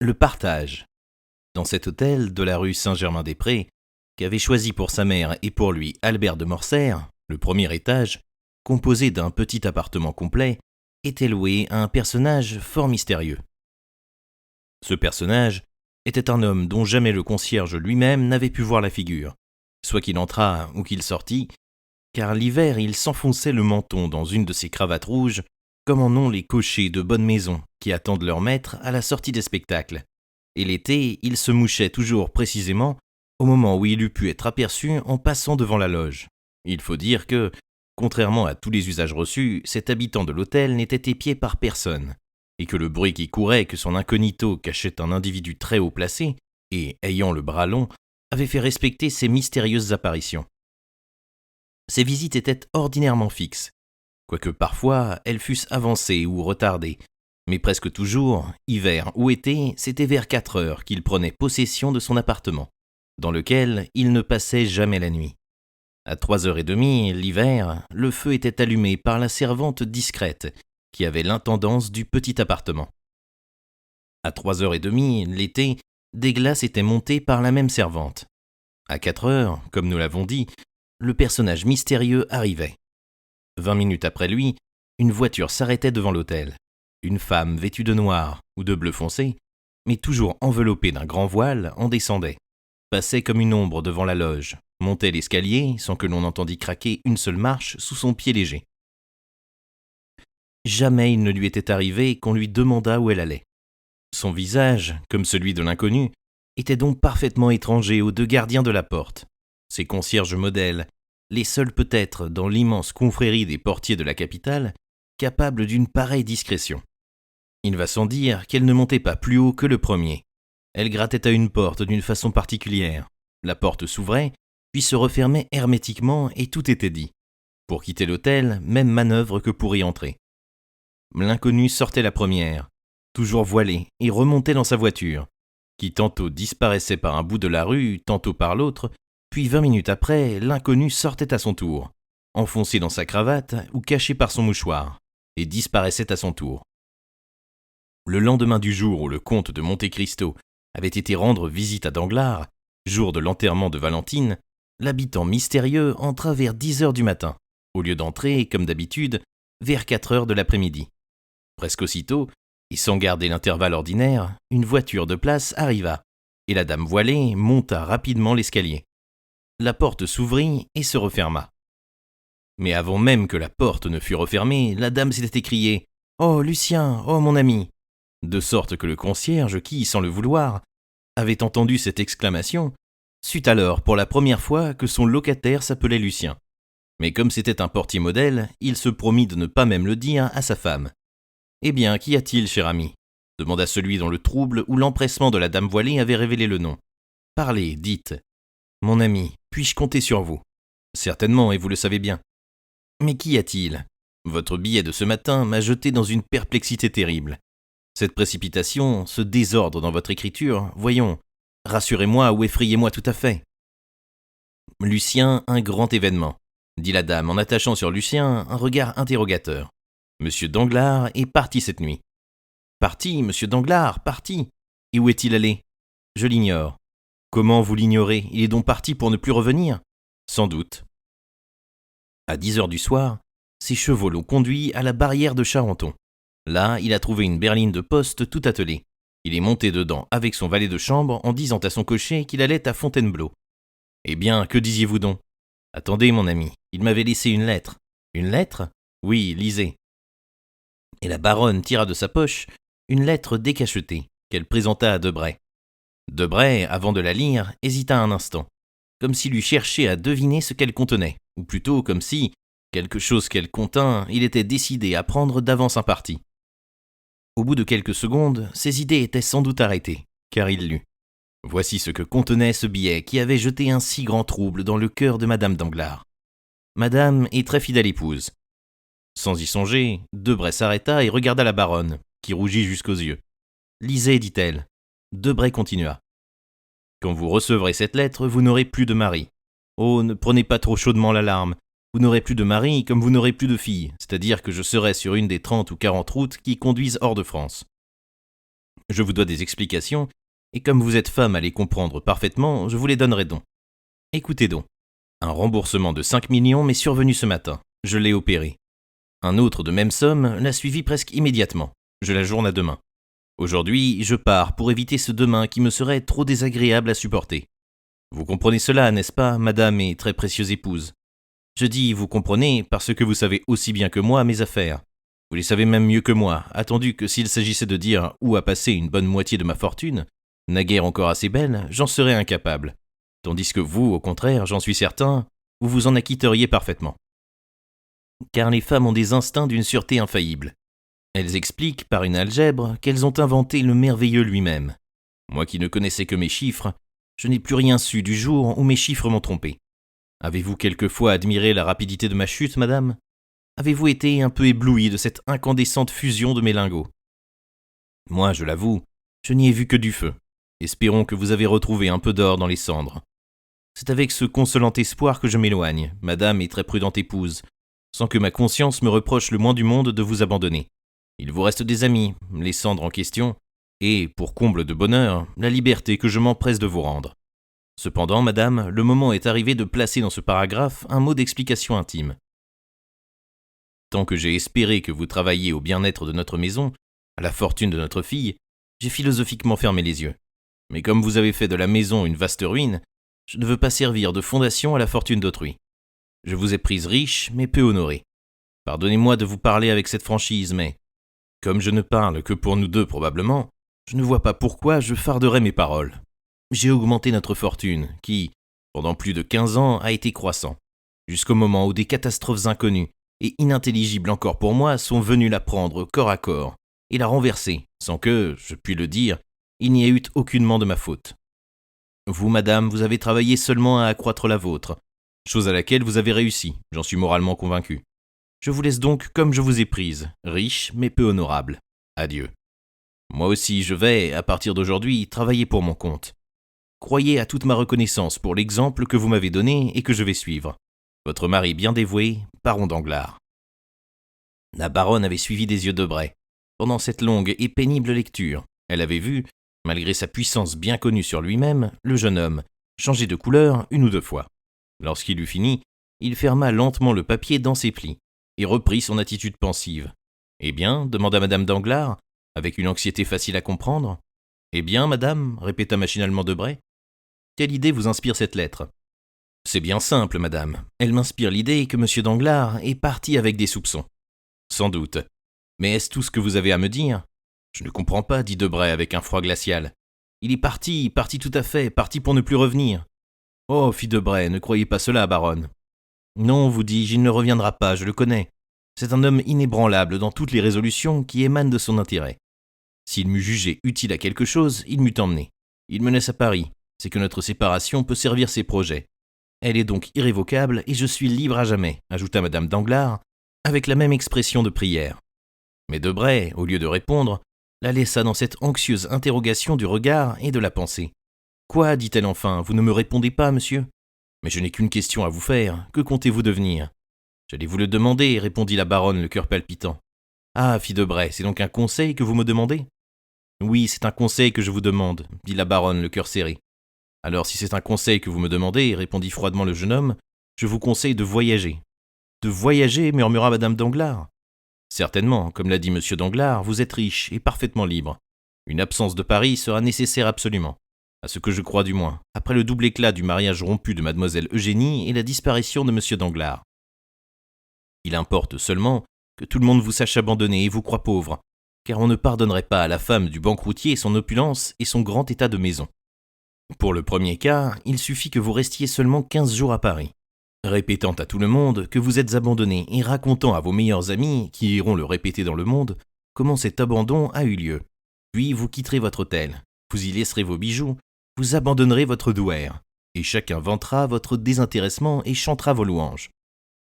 Le partage. Dans cet hôtel de la rue Saint-Germain-des-Prés, qu'avait choisi pour sa mère et pour lui Albert de Morcerf, le premier étage, composé d'un petit appartement complet, était loué à un personnage fort mystérieux. Ce personnage était un homme dont jamais le concierge lui-même n'avait pu voir la figure, soit qu'il entrât ou qu'il sortît, car l'hiver il s'enfonçait le menton dans une de ses cravates rouges, comme en ont les cochers de bonne maison qui attendent leur maître à la sortie des spectacles, et l'été il se mouchait toujours précisément au moment où il eût pu être aperçu en passant devant la loge. Il faut dire que, contrairement à tous les usages reçus, cet habitant de l'hôtel n'était épié par personne, et que le bruit qui courait que son incognito cachait un individu très haut placé, et ayant le bras long, avait fait respecter ces mystérieuses apparitions. Ces visites étaient ordinairement fixes, quoique parfois elles fussent avancées ou retardées, mais presque toujours, hiver ou été, c'était vers 4 heures qu'il prenait possession de son appartement, dans lequel il ne passait jamais la nuit. À 3h30, l'hiver, le feu était allumé par la servante discrète, qui avait l'intendance du petit appartement. À 3h30, l'été, des glaces étaient montées par la même servante. À 4 heures, comme nous l'avons dit, le personnage mystérieux arrivait. 20 minutes après lui, une voiture s'arrêtait devant l'hôtel. Une femme vêtue de noir ou de bleu foncé, mais toujours enveloppée d'un grand voile, en descendait, passait comme une ombre devant la loge, montait l'escalier sans que l'on entendît craquer une seule marche sous son pied léger. Jamais il ne lui était arrivé qu'on lui demandât où elle allait. Son visage, comme celui de l'inconnu, était donc parfaitement étranger aux deux gardiens de la porte, ces concierges modèles, les seuls peut-être dans l'immense confrérie des portiers de la capitale, capables d'une pareille discrétion. Il va sans dire qu'elle ne montait pas plus haut que le premier. Elle grattait à une porte d'une façon particulière. La porte s'ouvrait, puis se refermait hermétiquement et tout était dit. Pour quitter l'hôtel, même manœuvre que pour y entrer. L'inconnu sortait la première, toujours voilé, et remontait dans sa voiture, qui tantôt disparaissait par un bout de la rue, tantôt par l'autre, puis 20 minutes après, l'inconnu sortait à son tour, enfoncé dans sa cravate ou caché par son mouchoir, et disparaissait à son tour. Le lendemain du jour où le comte de Monte Cristo avait été rendre visite à Danglars, jour de l'enterrement de Valentine, l'habitant mystérieux entra vers 10 heures du matin, au lieu d'entrer, comme d'habitude, vers 4 heures de l'après-midi. Presque aussitôt, et sans garder l'intervalle ordinaire, une voiture de place arriva, et la dame voilée monta rapidement l'escalier. La porte s'ouvrit et se referma. Mais avant même que la porte ne fût refermée, la dame s'était écriée « Oh, Lucien, oh mon ami !» De sorte que le concierge, qui, sans le vouloir, avait entendu cette exclamation, sut alors pour la première fois que son locataire s'appelait Lucien. Mais comme c'était un portier modèle, il se promit de ne pas même le dire à sa femme. « Eh bien, qu'y a-t-il, cher ami ?» demanda celui dont le trouble ou l'empressement de la dame voilée avait révélé le nom. « Parlez, dites. »« Mon ami, puis-je compter sur vous ?»« Certainement, et vous le savez bien. »« Mais qu'y a-t-il ? Votre billet de ce matin m'a jeté dans une perplexité terrible. Cette précipitation, ce désordre dans votre écriture, voyons, rassurez-moi ou effrayez-moi tout à fait. » « Lucien, un grand événement, » dit la dame en attachant sur Lucien un regard interrogateur. « Monsieur Danglars est parti cette nuit. »« Parti, monsieur Danglars, parti. Et où est-il allé ? » ?»« Je l'ignore. »« Comment vous l'ignorez ? Il est donc parti pour ne plus revenir ? » ?»« Sans doute. » À 10 heures du soir, ses chevaux l'ont conduit à la barrière de Charenton. Là, il a trouvé une berline de poste tout attelée. Il est monté dedans avec son valet de chambre en disant à son cocher qu'il allait à Fontainebleau. « Eh bien, que disiez-vous donc ? » ?»« Attendez, mon ami, il m'avait laissé une lettre. »« Une lettre ? Oui, lisez. » Et la baronne tira de sa poche une lettre décachetée qu'elle présenta à Debray. Debray, avant de la lire, hésita un instant, comme s'il eût cherché à deviner ce qu'elle contenait, ou plutôt comme si, quelque chose qu'elle contint, il était décidé à prendre d'avance un parti. Au bout de quelques secondes, ses idées étaient sans doute arrêtées, car il lut. Voici ce que contenait ce billet qui avait jeté un si grand trouble dans le cœur de Madame Danglars. Madame est très fidèle épouse. Sans y songer, Debray s'arrêta et regarda la baronne, qui rougit jusqu'aux yeux. « Lisez, dit-elle. » Debray continua. « Quand vous recevrez cette lettre, vous n'aurez plus de mari. Oh, ne prenez pas trop chaudement l'alarme. Vous n'aurez plus de mari comme vous n'aurez plus de fille, c'est-à-dire que je serai sur une des 30 ou 40 routes qui conduisent hors de France. Je vous dois des explications, et comme vous êtes femme à les comprendre parfaitement, je vous les donnerai donc. Écoutez donc. Un remboursement de 5 millions m'est survenu ce matin. Je l'ai opéré. Un autre de même somme l'a suivi presque immédiatement. Je l'ajourne à demain. Aujourd'hui, je pars pour éviter ce demain qui me serait trop désagréable à supporter. Vous comprenez cela, n'est-ce pas, madame et très précieuse épouse? Je dis vous comprenez parce que vous savez aussi bien que moi mes affaires. Vous les savez même mieux que moi, attendu que s'il s'agissait de dire où a passé une bonne moitié de ma fortune, naguère encore assez belle, j'en serais incapable. Tandis que vous, au contraire, j'en suis certain, vous vous en acquitteriez parfaitement. Car les femmes ont des instincts d'une sûreté infaillible. Elles expliquent par une algèbre qu'elles ont inventé le merveilleux lui-même. Moi qui ne connaissais que mes chiffres, je n'ai plus rien su du jour où mes chiffres m'ont trompé. Avez-vous quelquefois admiré la rapidité de ma chute, madame? Avez-vous été un peu ébloui de cette incandescente fusion de mes lingots? Moi, je l'avoue, je n'y ai vu que du feu. Espérons que vous avez retrouvé un peu d'or dans les cendres. C'est avec ce consolant espoir que je m'éloigne, madame et très prudente épouse, sans que ma conscience me reproche le moins du monde de vous abandonner. Il vous reste des amis, les cendres en question, et, pour comble de bonheur, la liberté que je m'empresse de vous rendre. Cependant, madame, le moment est arrivé de placer dans ce paragraphe un mot d'explication intime. Tant que j'ai espéré que vous travailliez au bien-être de notre maison, à la fortune de notre fille, j'ai philosophiquement fermé les yeux. Mais comme vous avez fait de la maison une vaste ruine, je ne veux pas servir de fondation à la fortune d'autrui. Je vous ai prise riche, mais peu honorée. Pardonnez-moi de vous parler avec cette franchise, mais, comme je ne parle que pour nous deux probablement, je ne vois pas pourquoi je farderais mes paroles. J'ai augmenté notre fortune, qui, pendant plus de 15 ans, a été croissant, jusqu'au moment où des catastrophes inconnues et inintelligibles encore pour moi sont venues la prendre corps à corps et la renverser, sans que, je puis le dire, il n'y ait eu aucunement de ma faute. Vous, madame, vous avez travaillé seulement à accroître la vôtre, chose à laquelle vous avez réussi, j'en suis moralement convaincu. Je vous laisse donc comme je vous ai prise, riche mais peu honorable. Adieu. Moi aussi, je vais, à partir d'aujourd'hui, travailler pour mon compte. Croyez à toute ma reconnaissance pour l'exemple que vous m'avez donné et que je vais suivre. Votre mari bien dévoué, Baron Danglars. La baronne avait suivi des yeux Debray. Pendant cette longue et pénible lecture, elle avait vu, malgré sa puissance bien connue sur lui-même, le jeune homme changer de couleur une ou deux fois. Lorsqu'il eut fini, il ferma lentement le papier dans ses plis et reprit son attitude pensive. « Eh bien » demanda madame Danglars, avec une anxiété facile à comprendre. « Eh bien, madame » répéta machinalement Debray. « Quelle idée vous inspire cette lettre ?»« C'est bien simple, madame. Elle m'inspire l'idée que M. Danglars est parti avec des soupçons. »« Sans doute. Mais est-ce tout ce que vous avez à me dire ?»« Je ne comprends pas, dit Debray avec un froid glacial. Il est parti tout à fait, parti pour ne plus revenir. »« Oh, fit Debray, ne croyez pas cela, baronne. »« Non, vous dis-je, il ne reviendra pas, je le connais. C'est un homme inébranlable dans toutes les résolutions qui émanent de son intérêt. S'il m'eût jugé utile à quelque chose, il m'eût emmené. Il me laisse à Paris. C'est que notre séparation peut servir ses projets. Elle est donc irrévocable et je suis libre à jamais, ajouta madame Danglars, avec la même expression de prière. Mais Debray, au lieu de répondre, la laissa dans cette anxieuse interrogation du regard et de la pensée. « Quoi, dit-elle enfin, vous ne me répondez pas, monsieur ? Mais je n'ai qu'une question à vous faire, que comptez-vous devenir ? J'allais vous le demander, répondit la baronne, le cœur palpitant. Ah, fit Debray, c'est donc un conseil que vous me demandez ? Oui, c'est un conseil que je vous demande, dit la baronne, le cœur serré. Alors, si c'est un conseil que vous me demandez, répondit froidement le jeune homme, je vous conseille de voyager. De voyager, murmura madame Danglars. Certainement, comme l'a dit monsieur Danglars, vous êtes riche et parfaitement libre. Une absence de Paris sera nécessaire absolument. À ce que je crois du moins, après le double éclat du mariage rompu de mademoiselle Eugénie et la disparition de monsieur Danglars. Il importe seulement que tout le monde vous sache abandonné et vous croit pauvre, car on ne pardonnerait pas à la femme du banqueroutier son opulence et son grand état de maison. Pour le premier cas, il suffit que vous restiez seulement 15 jours à Paris, répétant à tout le monde que vous êtes abandonné et racontant à vos meilleurs amis, qui iront le répéter dans le monde, comment cet abandon a eu lieu. Puis vous quitterez votre hôtel, vous y laisserez vos bijoux, vous abandonnerez votre douaire, et chacun vantera votre désintéressement et chantera vos louanges.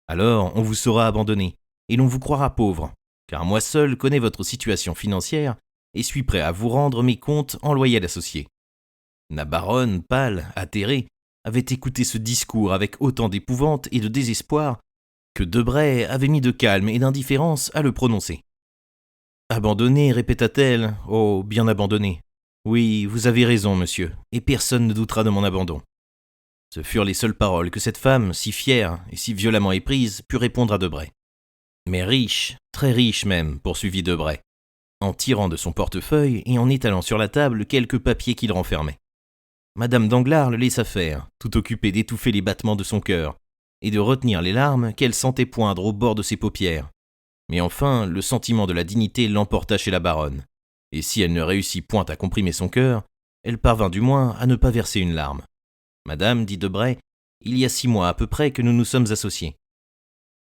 Alors on vous saura abandonné, et l'on vous croira pauvre, car moi seul connais votre situation financière et suis prêt à vous rendre mes comptes en loyal associé. La baronne, pâle, atterrée, avait écouté ce discours avec autant d'épouvante et de désespoir que Debray avait mis de calme et d'indifférence à le prononcer. Abandonné, répéta-t-elle. Oh, bien abandonné. Oui, vous avez raison, monsieur, et personne ne doutera de mon abandon. Ce furent les seules paroles que cette femme, si fière et si violemment éprise, put répondre à Debray. Mais riche, très riche même, poursuivit Debray, en tirant de son portefeuille et en étalant sur la table quelques papiers qu'il renfermait. Madame Danglars le laissa faire, tout occupée d'étouffer les battements de son cœur et de retenir les larmes qu'elle sentait poindre au bord de ses paupières. Mais enfin, le sentiment de la dignité l'emporta chez la baronne, et si elle ne réussit point à comprimer son cœur, elle parvint du moins à ne pas verser une larme. Madame, dit Debray, il y a 6 mois à peu près que nous nous sommes associés.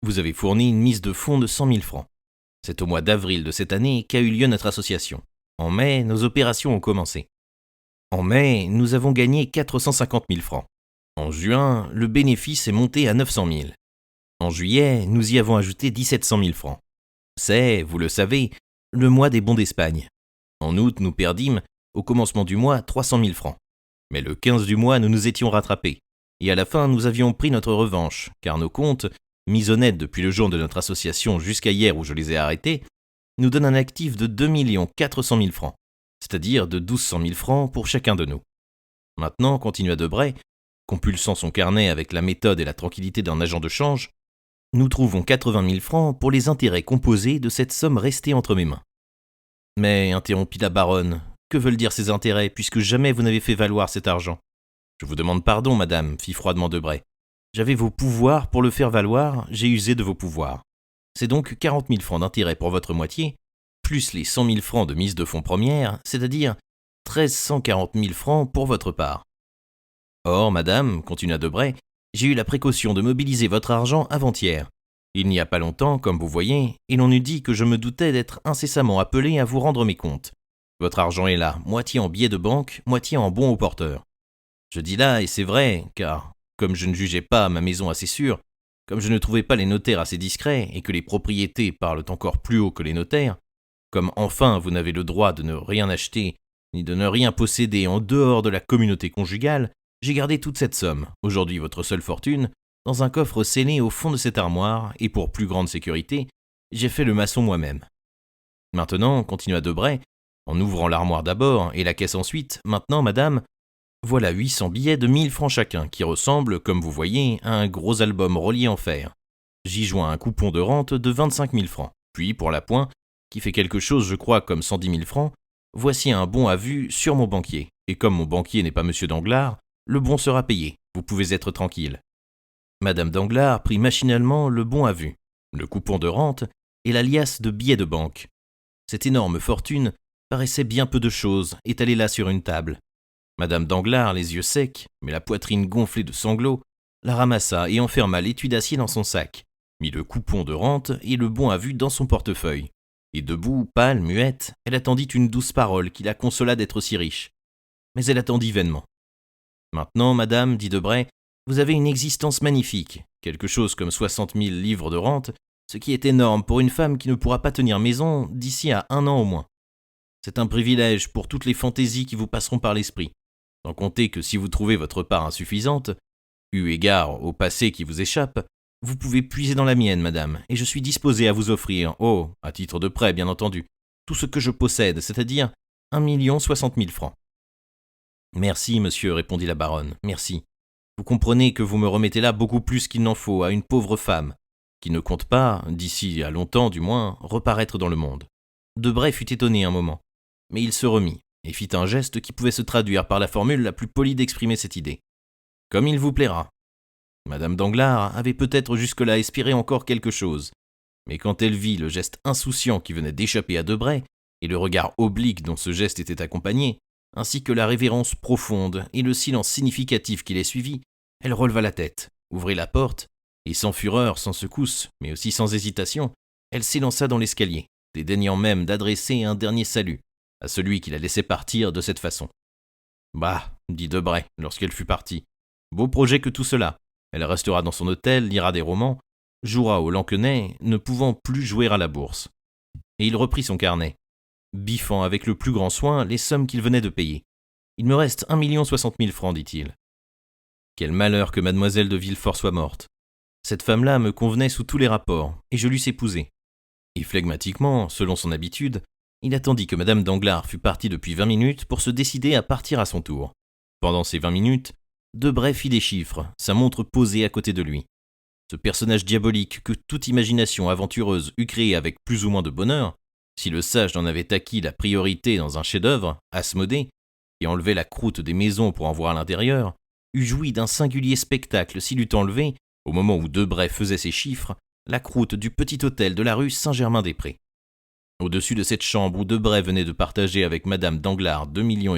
Vous avez fourni une mise de fonds de 100 000 francs. C'est au mois d'avril de cette année qu'a eu lieu notre association. En mai, nos opérations ont commencé. En mai, nous avons gagné 450 000 francs. En juin, le bénéfice est monté à 900 000. En juillet, nous y avons ajouté 1700 000 francs. C'est, vous le savez, le mois des bons d'Espagne. En août, nous perdîmes, au commencement du mois, 300 000 francs. Mais le 15 du mois, nous nous étions rattrapés. Et à la fin, nous avions pris notre revanche, car nos comptes, mis honnêtes depuis le jour de notre association jusqu'à hier où je les ai arrêtés, nous donnent un actif de 2 400 000 francs, c'est-à-dire de 1200 000 francs pour chacun de nous. Maintenant, continua Debray, compulsant son carnet avec la méthode et la tranquillité d'un agent de change, nous trouvons 80 000 francs pour les intérêts composés de cette somme restée entre mes mains. Mais, interrompit la baronne, que veulent dire ces intérêts, puisque jamais vous n'avez fait valoir cet argent ? Je vous demande pardon, madame, fit froidement Debray. J'avais vos pouvoirs pour le faire valoir, j'ai usé de vos pouvoirs. C'est donc 40 000 francs d'intérêt pour votre moitié, plus les 100 000 francs de mise de fonds première, c'est-à-dire 1 340 000 francs pour votre part. Or, madame, continua Debray, j'ai eu la précaution de mobiliser votre argent avant-hier. Il n'y a pas longtemps, comme vous voyez, et l'on eût dit que je me doutais d'être incessamment appelé à vous rendre mes comptes. Votre argent est là, moitié en billets de banque, moitié en bons au porteur. Je dis là, et c'est vrai, car, comme je ne jugeais pas ma maison assez sûre, comme je ne trouvais pas les notaires assez discrets, et que les propriétés parlent encore plus haut que les notaires, comme enfin vous n'avez le droit de ne rien acheter, ni de ne rien posséder en dehors de la communauté conjugale, j'ai gardé toute cette somme, aujourd'hui votre seule fortune, dans un coffre scellé au fond de cette armoire, et pour plus grande sécurité, j'ai fait le maçon moi-même. Maintenant, continua Debray, en ouvrant l'armoire d'abord et la caisse ensuite, maintenant, madame, voilà 800 billets de 1000 francs chacun, qui ressemblent, comme vous voyez, à un gros album relié en fer. J'y joins un coupon de rente de 25 000 francs. Puis, pour l'appoint, qui fait quelque chose, je crois, comme 110 000 francs, voici un bon à vue sur mon banquier. Et comme mon banquier n'est pas monsieur Danglars, le bon sera payé. Vous pouvez être tranquille. Madame Danglars prit machinalement le bon à vue, le coupon de rente et la liasse de billets de banque. Cette énorme fortune paraissait bien peu de chose, étalée là sur une table. Madame Danglars, les yeux secs, mais la poitrine gonflée de sanglots, la ramassa et enferma l'étui d'acier dans son sac, mit le coupon de rente et le bon à vue dans son portefeuille. Et debout, pâle, muette, elle attendit une douce parole qui la consola d'être si riche. Mais elle attendit vainement. Maintenant, madame, dit Debray, vous avez une existence magnifique, quelque chose comme 60 000 livres de rente, ce qui est énorme pour une femme qui ne pourra pas tenir maison d'ici à 1 an au moins. C'est un privilège pour toutes les fantaisies qui vous passeront par l'esprit. Sans compter que si vous trouvez votre part insuffisante, eu égard au passé qui vous échappe, vous pouvez puiser dans la mienne, madame, et je suis disposé à vous offrir, à titre de prêt, bien entendu, tout ce que je possède, c'est-à-dire 1 060 000 francs. Merci, monsieur, répondit la baronne, merci. Vous comprenez que vous me remettez là beaucoup plus qu'il n'en faut à une pauvre femme, qui ne compte pas, d'ici à longtemps du moins, reparaître dans le monde. Debray fut étonné un moment, mais il se remit, et fit un geste qui pouvait se traduire par la formule la plus polie d'exprimer cette idée. Comme il vous plaira. Madame Danglars avait peut-être jusque-là espéré encore quelque chose, mais quand elle vit le geste insouciant qui venait d'échapper à Debray, et le regard oblique dont ce geste était accompagné, ainsi que la révérence profonde et le silence significatif qui les suivit, elle releva la tête, ouvrit la porte, et sans fureur, sans secousse, mais aussi sans hésitation, elle s'élança dans l'escalier, dédaignant même d'adresser un dernier salut à celui qui la laissait partir de cette façon. « Bah, dit Debray, lorsqu'elle fut partie, beau projet que tout cela. Elle restera dans son hôtel, lira des romans, jouera au lansquenet, ne pouvant plus jouer à la bourse. » Et il reprit son carnet, biffant avec le plus grand soin les sommes qu'il venait de payer. « Il me reste 1 060 000 francs, dit-il. Quel malheur que mademoiselle de Villefort soit morte. Cette femme-là me convenait sous tous les rapports, et je l'eusse épousée. Et flegmatiquement, selon son habitude, il attendit que Madame Danglars fût partie depuis 20 minutes pour se décider à partir à son tour. Pendant ces 20 minutes, Debray fit des chiffres, sa montre posée à côté de lui. Ce personnage diabolique que toute imagination aventureuse eût créé avec plus ou moins de bonheur, si le sage n'en avait acquis la priorité dans un chef-d'œuvre, Asmodée, qui enlevait la croûte des maisons pour en voir à l'intérieur, eût joui d'un singulier spectacle s'il eût enlevé, au moment où Debray faisait ses chiffres, la croûte du petit hôtel de la rue Saint-Germain-des-Prés. Au-dessus de cette chambre où Debray venait de partager avec Madame Danglars 2,5 millions,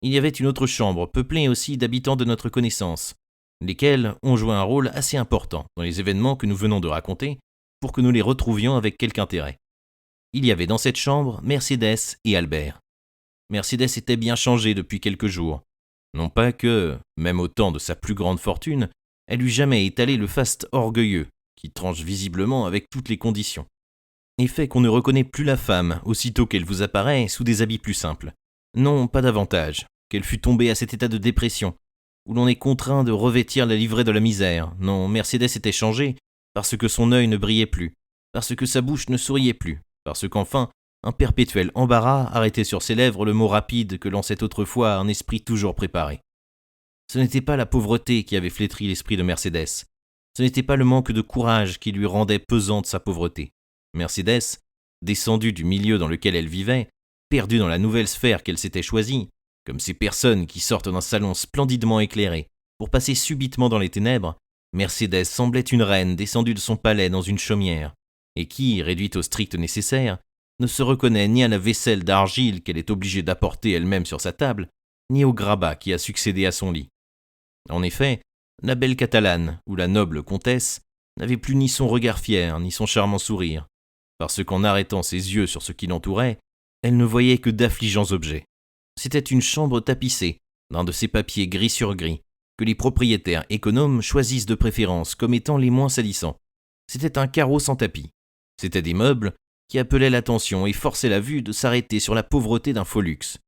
il y avait une autre chambre peuplée aussi d'habitants de notre connaissance, lesquels ont joué un rôle assez important dans les événements que nous venons de raconter pour que nous les retrouvions avec quelque intérêt. Il y avait dans cette chambre Mercédès et Albert. Mercédès était bien changée depuis quelques jours. Non pas que, même au temps de sa plus grande fortune, elle eût jamais étalé le faste orgueilleux, qui tranche visiblement avec toutes les conditions, et fait qu'on ne reconnaît plus la femme aussitôt qu'elle vous apparaît sous des habits plus simples. Non, pas davantage, qu'elle fût tombée à cet état de dépression, où l'on est contraint de revêtir la livrée de la misère. Non, Mercédès était changée, parce que son œil ne brillait plus, parce que sa bouche ne souriait plus, parce qu'enfin, un perpétuel embarras arrêtait sur ses lèvres le mot rapide que lançait autrefois un esprit toujours préparé. Ce n'était pas la pauvreté qui avait flétri l'esprit de Mercédès. Ce n'était pas le manque de courage qui lui rendait pesante sa pauvreté. Mercédès, descendue du milieu dans lequel elle vivait, perdue dans la nouvelle sphère qu'elle s'était choisie, comme ces personnes qui sortent d'un salon splendidement éclairé pour passer subitement dans les ténèbres, Mercédès semblait une reine descendue de son palais dans une chaumière, et qui, réduite au strict nécessaire, ne se reconnaît ni à la vaisselle d'argile qu'elle est obligée d'apporter elle-même sur sa table, ni au grabat qui a succédé à son lit. En effet, la belle Catalane, ou la noble comtesse, n'avait plus ni son regard fier, ni son charmant sourire, parce qu'en arrêtant ses yeux sur ce qui l'entourait, elle ne voyait que d'affligeants objets. C'était une chambre tapissée, d'un de ces papiers gris sur gris, que les propriétaires économes choisissent de préférence comme étant les moins salissants. C'était un carreau sans tapis. C'étaient des meubles qui appelaient l'attention et forçaient la vue de s'arrêter sur la pauvreté d'un faux luxe.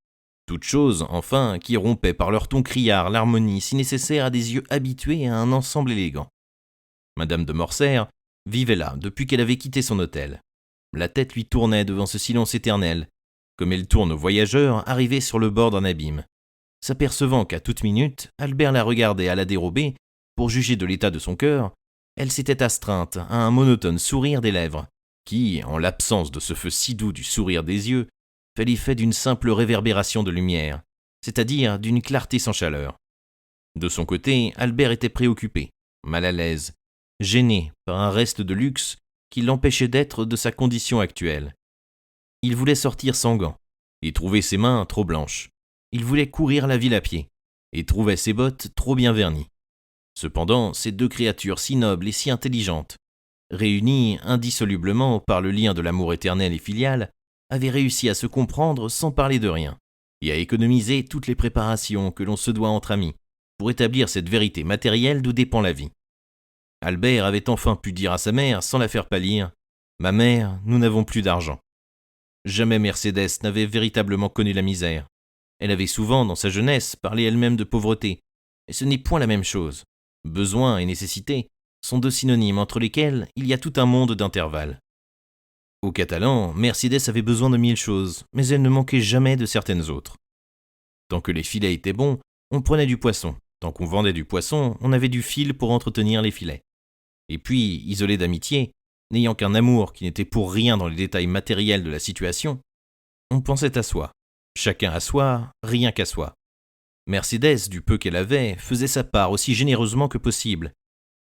Toutes choses, enfin, qui rompaient par leur ton criard l'harmonie si nécessaire à des yeux habitués à un ensemble élégant. Madame de Morcerf vivait là depuis qu'elle avait quitté son hôtel. La tête lui tournait devant ce silence éternel, comme elle tourne aux voyageurs arrivés sur le bord d'un abîme. S'apercevant qu'à toute minute, Albert la regardait à la dérobée, pour juger de l'état de son cœur, elle s'était astreinte à un monotone sourire des lèvres, qui, en l'absence de ce feu si doux du sourire des yeux, fait l'effet d'une simple réverbération de lumière, c'est-à-dire d'une clarté sans chaleur. De son côté, Albert était préoccupé, mal à l'aise, gêné par un reste de luxe qui l'empêchait d'être de sa condition actuelle. Il voulait sortir sans gants, et trouvait ses mains trop blanches. Il voulait courir la ville à pied, et trouvait ses bottes trop bien vernies. Cependant, ces deux créatures si nobles et si intelligentes, réunies indissolublement par le lien de l'amour éternel et filial, avaient réussi à se comprendre sans parler de rien, et à économiser toutes les préparations que l'on se doit entre amis, pour établir cette vérité matérielle d'où dépend la vie. Albert avait enfin pu dire à sa mère, sans la faire pâlir, « Ma mère, nous n'avons plus d'argent. » Jamais Mercédès n'avait véritablement connu la misère. Elle avait souvent, dans sa jeunesse, parlé elle-même de pauvreté, et ce n'est point la même chose. Besoin et nécessité sont deux synonymes entre lesquels il y a tout un monde d'intervalles. Aux Catalans, Mercédès avait besoin de 1000 choses, mais elle ne manquait jamais de certaines autres. Tant que les filets étaient bons, on prenait du poisson. Tant qu'on vendait du poisson, on avait du fil pour entretenir les filets. Et puis, isolé d'amitié, n'ayant qu'un amour qui n'était pour rien dans les détails matériels de la situation, on pensait à soi. Chacun à soi, rien qu'à soi. Mercédès, du peu qu'elle avait, faisait sa part aussi généreusement que possible.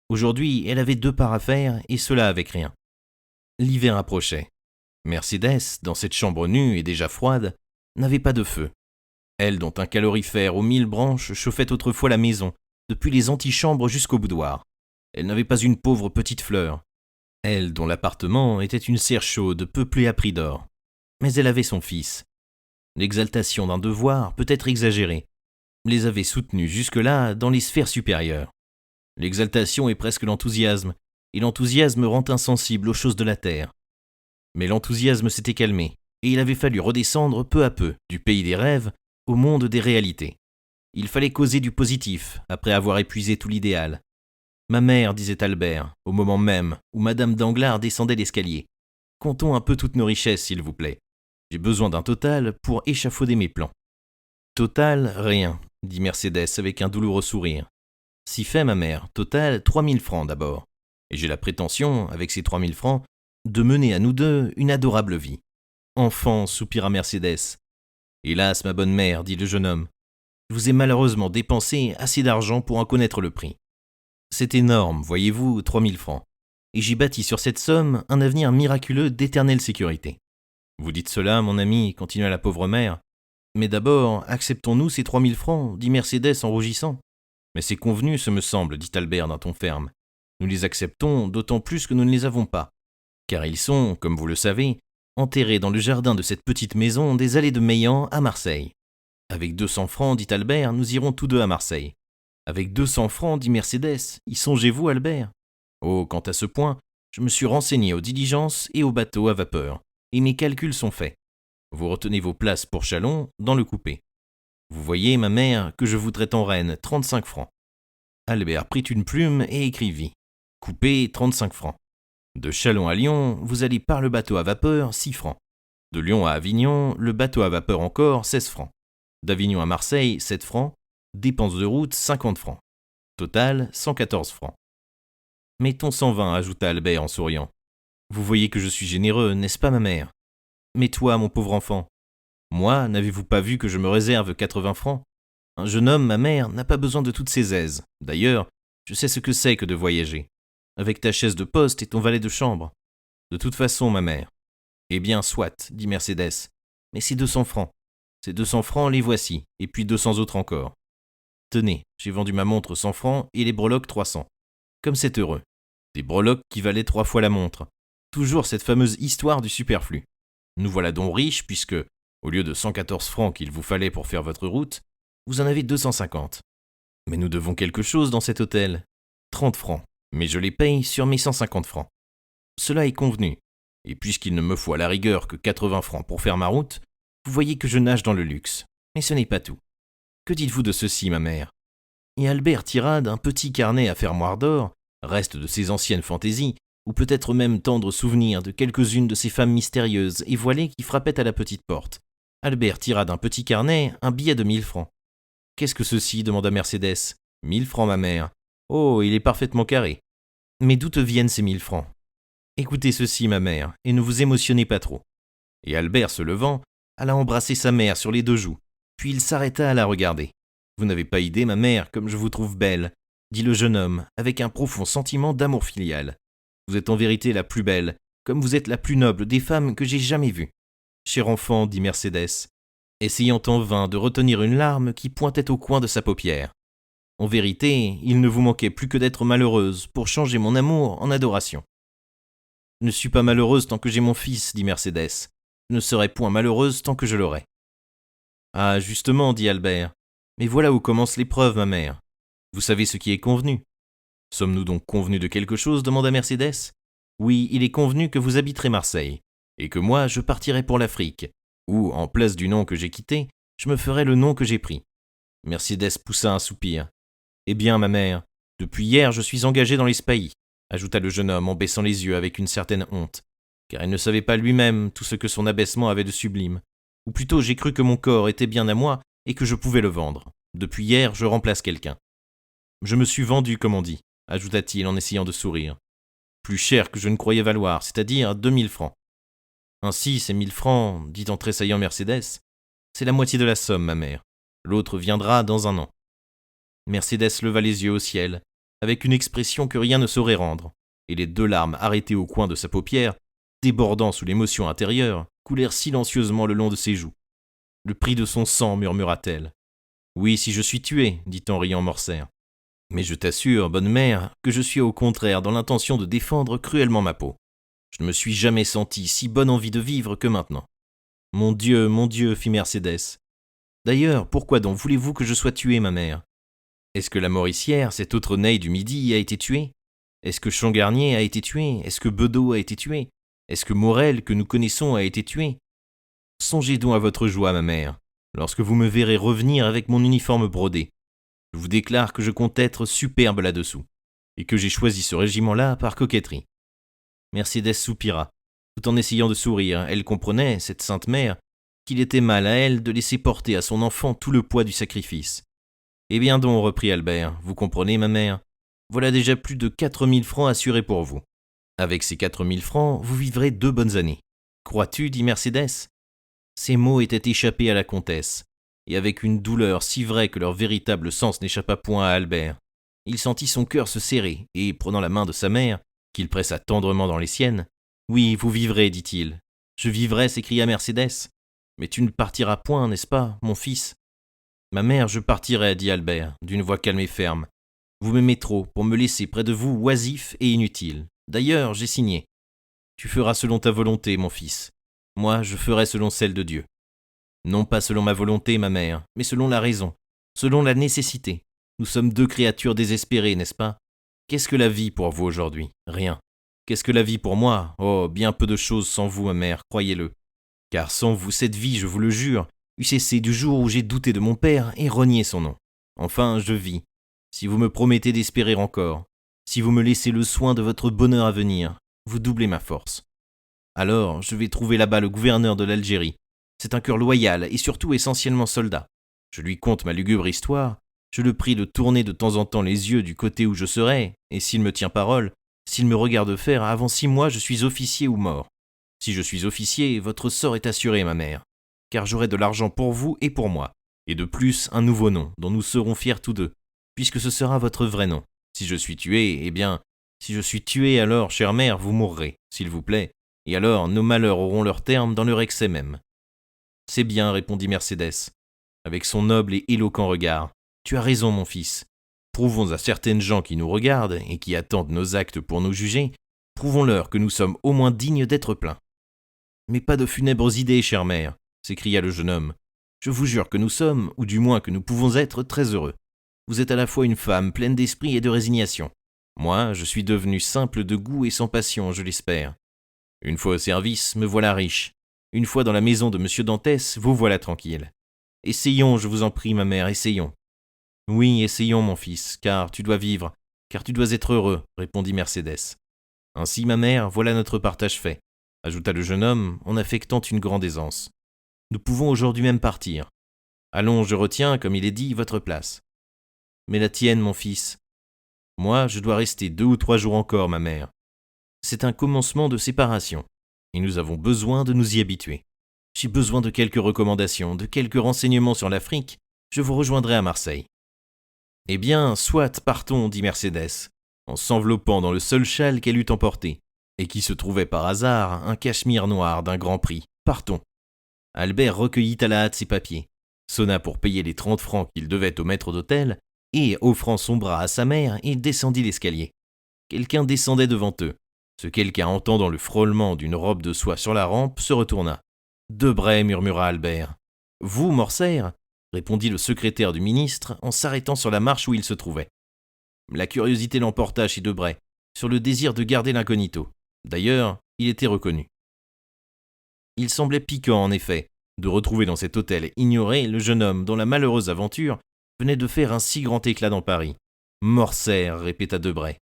Aujourd'hui, elle avait 2 parts à faire, et cela avec rien. L'hiver approchait. Mercédès, dans cette chambre nue et déjà froide, n'avait pas de feu. Elle dont un calorifère aux 1000 branches chauffait autrefois la maison, depuis les antichambres jusqu'au boudoir. Elle n'avait pas une pauvre petite fleur. Elle dont l'appartement était une serre chaude peuplée à prix d'or. Mais elle avait son fils. L'exaltation d'un devoir, peut-être exagérée, les avait soutenus jusque-là dans les sphères supérieures. L'exaltation est presque l'enthousiasme, et l'enthousiasme rend insensible aux choses de la terre. Mais l'enthousiasme s'était calmé, et il avait fallu redescendre peu à peu du pays des rêves au monde des réalités. Il fallait causer du positif, après avoir épuisé tout l'idéal. « Ma mère, disait Albert, au moment même où Madame Danglars descendait l'escalier, comptons un peu toutes nos richesses, s'il vous plaît. J'ai besoin d'un total pour échafauder mes plans. Total, rien, dit Mercédès avec un douloureux sourire. Si fait, ma mère, total 3000 francs d'abord. Et j'ai la prétention, avec ces 3000 francs, de mener à nous deux une adorable vie. Enfant, soupira Mercédès. Hélas, ma bonne mère, dit le jeune homme, je vous ai malheureusement dépensé assez d'argent pour en connaître le prix. C'est énorme, voyez-vous, 3000 francs. Et j'ai bâti sur cette somme un avenir miraculeux d'éternelle sécurité. Vous dites cela, mon ami, continua la pauvre mère. Mais d'abord, acceptons-nous ces 3000 francs, dit Mercédès en rougissant. Mais c'est convenu, ce me semble, dit Albert d'un ton ferme. Nous les acceptons, d'autant plus que nous ne les avons pas. Car ils sont, comme vous le savez, enterrés dans le jardin de cette petite maison des allées de Meilhan à Marseille. Avec 200 francs, dit Albert, nous irons tous deux à Marseille. Avec 200 francs, dit Mercédès, y songez-vous, Albert? Oh, quant à ce point, je me suis renseigné aux diligences et aux bateaux à vapeur, et mes calculs sont faits. Vous retenez vos places pour Châlons dans le coupé. Vous voyez, ma mère, que je voudrais en reine 35 francs. Albert prit une plume et écrivit « Coupé 35 francs ». De Châlons à Lyon, vous allez par le bateau à vapeur 6 francs. De Lyon à Avignon, le bateau à vapeur encore 16 francs. D'Avignon à Marseille, 7 francs. Dépenses de route, 50 francs. Total, 114 francs. Mettons 120, ajouta Albert en souriant. Vous voyez que je suis généreux, n'est-ce pas, ma mère? Mais toi, mon pauvre enfant, moi, n'avez-vous pas vu que je me réserve 80 francs? Un jeune homme, ma mère, n'a pas besoin de toutes ces aises. D'ailleurs, je sais ce que c'est que de voyager. Avec ta chaise de poste et ton valet de chambre. De toute façon, ma mère. Eh bien, soit, dit Mercédès. Mais ces 200 francs. Ces 200 francs, les voici, et puis 200 autres encore. Tenez, j'ai vendu ma montre 100 francs et les breloques 300. Comme c'est heureux. Des breloques qui valaient 3 fois la montre. Toujours cette fameuse histoire du superflu. Nous voilà donc riches puisque, au lieu de 114 francs qu'il vous fallait pour faire votre route, vous en avez 250. Mais nous devons quelque chose dans cet hôtel. 30 francs. Mais je les paye sur mes 150 francs. Cela est convenu. Et puisqu'il ne me faut à la rigueur que 80 francs pour faire ma route, vous voyez que je nage dans le luxe. Mais ce n'est pas tout. Que dites-vous de ceci, ma mère? Et Albert tira d'un petit carnet à fermoir d'or, reste de ses anciennes fantaisies, ou peut-être même tendre souvenir de quelques-unes de ces femmes mystérieuses et voilées qui frappaient à la petite porte. Albert tira d'un petit carnet un billet de 1000 francs. Qu'est-ce que ceci? Demanda Mercédès. 1000 francs, ma mère. Oh, il est parfaitement carré. Mais d'où te viennent ces 1000 francs? Écoutez ceci, ma mère, et ne vous émotionnez pas trop. Et Albert, se levant, alla embrasser sa mère sur les 2 joues, puis il s'arrêta à la regarder. Vous n'avez pas idée, ma mère, comme je vous trouve belle, dit le jeune homme, avec un profond sentiment d'amour filial. Vous êtes en vérité la plus belle, comme vous êtes la plus noble des femmes que j'ai jamais vues. Cher enfant, dit Mercédès, essayant en vain de retenir une larme qui pointait au coin de sa paupière. En vérité, il ne vous manquait plus que d'être malheureuse pour changer mon amour en adoration. Je ne suis pas malheureuse tant que j'ai mon fils, dit Mercédès. Je ne serai point malheureuse tant que je l'aurai. Ah, justement, dit Albert. Mais voilà où commence l'épreuve, ma mère. Vous savez ce qui est convenu. Sommes-nous donc convenus de quelque chose? Demanda Mercédès. Oui, il est convenu que vous habiterez Marseille, et que moi, je partirai pour l'Afrique, où, en place du nom que j'ai quitté, je me ferai le nom que j'ai pris. Mercédès poussa un soupir. Eh bien, ma mère, depuis hier, je suis engagé dans les spahis, ajouta le jeune homme en baissant les yeux avec une certaine honte, car il ne savait pas lui-même tout ce que son abaissement avait de sublime. Ou plutôt, j'ai cru que mon corps était bien à moi et que je pouvais le vendre. Depuis hier, je remplace quelqu'un. Je me suis vendu, comme on dit, ajouta-t-il en essayant de sourire. Plus cher que je ne croyais valoir, c'est-à-dire 2000 francs. Ainsi, ces 1000 francs, dit en tressaillant Mercédès, c'est la moitié de la somme, ma mère. L'autre viendra dans un an. Mercédès leva les yeux au ciel, avec une expression que rien ne saurait rendre, et les 2 larmes arrêtées au coin de sa paupière, débordant sous l'émotion intérieure, coulèrent silencieusement le long de ses joues. Le prix de son sang, murmura-t-elle. Oui, si je suis tué, dit en riant Morcerf. Mais je t'assure, bonne mère, que je suis au contraire dans l'intention de défendre cruellement ma peau. Je ne me suis jamais senti si bonne envie de vivre que maintenant. Mon Dieu, fit Mercédès. D'ailleurs, pourquoi donc voulez-vous que je sois tué, ma mère? Est-ce que la Mauricière, cette autre Neille du Midi, a été tuée? Est-ce que Changarnier a été tué? Est-ce que Bedeau a été tué? Est-ce que Morel, que nous connaissons, a été tué? Songez donc à votre joie, ma mère, lorsque vous me verrez revenir avec mon uniforme brodé. Je vous déclare que je compte être superbe là-dessous, et que j'ai choisi ce régiment-là par coquetterie. Mercédès soupira. Tout en essayant de sourire, elle comprenait, cette sainte mère, qu'il était mal à elle de laisser porter à son enfant tout le poids du sacrifice. Eh bien donc, reprit Albert, vous comprenez, ma mère, voilà déjà plus de 4000 francs assurés pour vous. Avec ces 4000 francs, vous vivrez 2 bonnes années. Crois-tu, dit Mercédès. Ces mots étaient échappés à la comtesse, et avec une douleur si vraie que leur véritable sens n'échappa point à Albert. Il sentit son cœur se serrer, et prenant la main de sa mère, qu'il pressa tendrement dans les siennes, « Oui, vous vivrez, dit-il. »« Je vivrai, s'écria Mercédès. Mais tu ne partiras point, n'est-ce pas, mon fils ?»« Ma mère, je partirai, dit Albert, d'une voix calme et ferme. Vous m'aimez trop pour me laisser près de vous oisif et inutile. D'ailleurs, j'ai signé. Tu feras selon ta volonté, mon fils. Moi, je ferai selon celle de Dieu. Non pas selon ma volonté, ma mère, mais selon la raison, selon la nécessité. Nous sommes 2 créatures désespérées, n'est-ce pas? Qu'est-ce que la vie pour vous aujourd'hui? Rien. Qu'est-ce que la vie pour moi? Oh, bien peu de choses sans vous, ma mère, croyez-le. Car sans vous, cette vie, je vous le jure, eût cessé du jour où j'ai douté de mon père et renié son nom. Enfin, je vis. Si vous me promettez d'espérer encore, si vous me laissez le soin de votre bonheur à venir, vous doublez ma force. Alors, je vais trouver là-bas le gouverneur de l'Algérie. C'est un cœur loyal et surtout essentiellement soldat. Je lui conte ma lugubre histoire, je le prie de tourner de temps en temps les yeux du côté où je serai, et s'il me tient parole, s'il me regarde faire, avant 6 mois, je suis officier ou mort. Si je suis officier, votre sort est assuré, ma mère, car j'aurai de l'argent pour vous et pour moi, et de plus un nouveau nom, dont nous serons fiers tous deux, puisque ce sera votre vrai nom. Si je suis tué, eh bien, si je suis tué, alors, chère mère, vous mourrez, s'il vous plaît, et alors nos malheurs auront leur terme dans leur excès même. C'est bien, répondit Mercédès, avec son noble et éloquent regard. Tu as raison, mon fils. Prouvons à certaines gens qui nous regardent et qui attendent nos actes pour nous juger, prouvons-leur que nous sommes au moins dignes d'être plaints. Mais pas de funèbres idées, chère mère, s'écria le jeune homme. Je vous jure que nous sommes, ou du moins que nous pouvons être, très heureux. Vous êtes à la fois une femme pleine d'esprit et de résignation. Moi, je suis devenu simple de goût et sans passion, je l'espère. Une fois au service, me voilà riche. Une fois dans la maison de M. Dantès, vous voilà tranquille. Essayons, je vous en prie, ma mère, essayons. Oui, essayons, mon fils, car tu dois vivre, car tu dois être heureux, répondit Mercédès. Ainsi, ma mère, voilà notre partage fait, ajouta le jeune homme en affectant une grande aisance. Nous pouvons aujourd'hui même partir. Allons, je retiens, comme il est dit, votre place. Mais la tienne, mon fils. Moi, je dois rester 2 ou 3 jours encore, ma mère. C'est un commencement de séparation, et nous avons besoin de nous y habituer. J'ai besoin de quelques recommandations, de quelques renseignements sur l'Afrique. Je vous rejoindrai à Marseille. Eh bien, soit, partons, dit Mercédès, en s'enveloppant dans le seul châle qu'elle eût emporté, et qui se trouvait par hasard un cachemire noir d'un grand prix. Partons. Albert recueillit à la hâte ses papiers, sonna pour payer les 30 francs qu'il devait au maître d'hôtel, et, offrant son bras à sa mère, il descendit l'escalier. Quelqu'un descendait devant eux. Ce quelqu'un, entendant le frôlement d'une robe de soie sur la rampe, se retourna. « Debray, murmura Albert. « Vous, Morcerf ?» répondit le secrétaire du ministre en s'arrêtant sur la marche où il se trouvait. La curiosité l'emporta chez Debray, sur le désir de garder l'incognito. D'ailleurs, il était reconnu. Il semblait piquant, en effet, de retrouver dans cet hôtel ignoré le jeune homme dont la malheureuse aventure venait de faire un si grand éclat dans Paris. « Morcerf !» répéta Debray.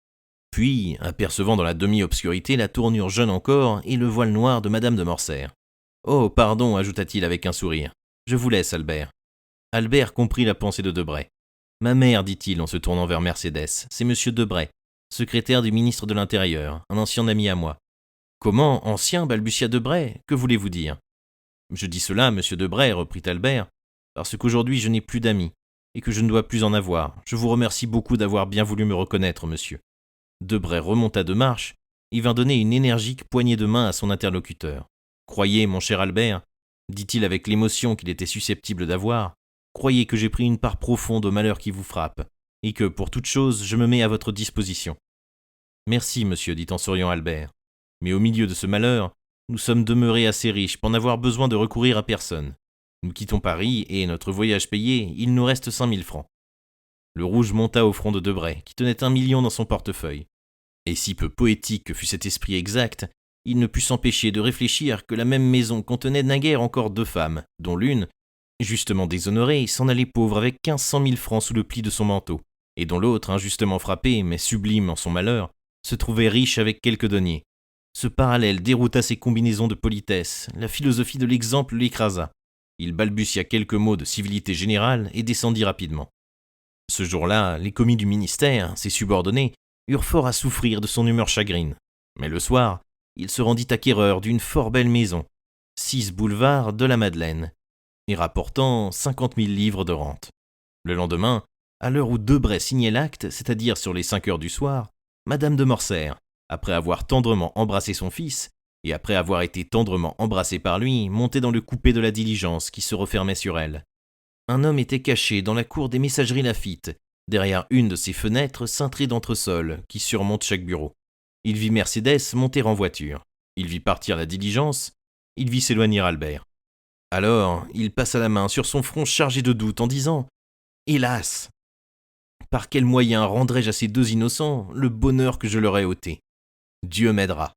Puis, apercevant dans la demi-obscurité la tournure jeune encore et le voile noir de Madame de Morcerf. « Oh, pardon, ajouta-t-il avec un sourire. Je vous laisse, Albert. » Albert comprit la pensée de Debray. « Ma mère, dit-il en se tournant vers Mercédès, c'est monsieur Debray, secrétaire du ministre de l'Intérieur, un ancien ami à moi. »« Comment, ancien, balbutia Debray, que voulez-vous dire ?»« Je dis cela, monsieur Debray, reprit Albert, parce qu'aujourd'hui je n'ai plus d'amis, et que je ne dois plus en avoir. Je vous remercie beaucoup d'avoir bien voulu me reconnaître, monsieur. » Debray remonta de marche et vint donner une énergique poignée de main à son interlocuteur. « Croyez, mon cher Albert, dit-il avec l'émotion qu'il était susceptible d'avoir, croyez que j'ai pris une part profonde au malheur qui vous frappe, et que, pour toute chose, je me mets à votre disposition. »« Merci, monsieur, dit en souriant Albert. Mais au milieu de ce malheur, nous sommes demeurés assez riches pour n'avoir besoin de recourir à personne. Nous quittons Paris, et, notre voyage payé, il nous reste 5000 francs. » Le rouge monta au front de Debray, qui tenait 1 million dans son portefeuille. Et si peu poétique que fût cet esprit exact, il ne put s'empêcher de réfléchir que la même maison contenait naguère encore 2 femmes, dont l'une, justement déshonorée, s'en allait pauvre avec 1500 000 francs sous le pli de son manteau, et dont l'autre, injustement frappée, mais sublime en son malheur, se trouvait riche avec quelques deniers. Ce parallèle dérouta ses combinaisons de politesse, la philosophie de l'exemple l'écrasa. Il balbutia quelques mots de civilité générale et descendit rapidement. Ce jour-là, les commis du ministère, ses subordonnés, eurent fort à souffrir de son humeur chagrine. Mais le soir, il se rendit acquéreur d'une fort belle maison, 6 boulevard de la Madeleine, et rapportant 50 000 livres de rente. Le lendemain, à l'heure où Debray signait l'acte, c'est-à-dire sur les 5 heures du soir, Madame de Morcerf, après avoir tendrement embrassé son fils, et après avoir été tendrement embrassée par lui, montait dans le coupé de la diligence qui se refermait sur elle. Un homme était caché dans la cour des messageries Laffitte, derrière une de ces fenêtres cintrées d'entresol qui surmontent chaque bureau. Il vit Mercédès monter en voiture. Il vit partir la diligence. Il vit s'éloigner Albert. Alors, il passa la main sur son front chargé de doute en disant « Hélas ! Par quel moyen rendrai-je à ces deux innocents le bonheur que je leur ai ôté ? Dieu m'aidera. »